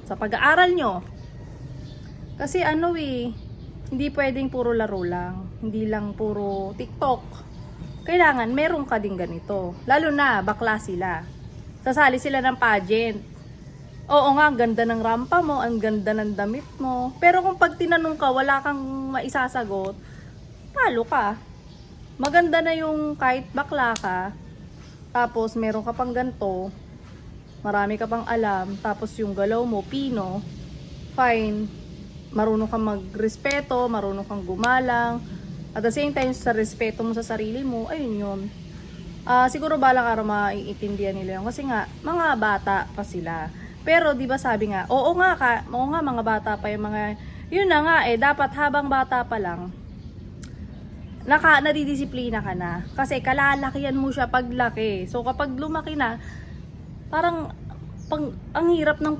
sa pag-aaral nyo. Kasi hindi pwedeng puro laro lang, hindi lang puro TikTok. Kailangan meron ka din ganito. Lalo na bakla sila. Sasali sila ng pageant. Oo nga, ang ganda ng rampa mo, ang ganda ng damit mo. Pero kung pag tinanong ka, wala kang maisasagot, talo ka. Maganda na yung kahit bakla ka, tapos meron ka pang ganito, marami ka pang alam, tapos yung galaw mo, pino, fine. Marunong kang magrespeto, marunong kang gumalang. At the same time, sa respeto mo sa sarili mo, ayun yun. Siguro balang araw maiintindihan nila yun. Kasi nga, mga bata pa sila. Pero di ba sabi nga, oo nga mga bata pa yung mga, yun na nga dapat habang bata pa lang, nadidisiplina ka na. Kasi kalalakihan mo siya paglaki. So kapag lumaki na, parang ang hirap ng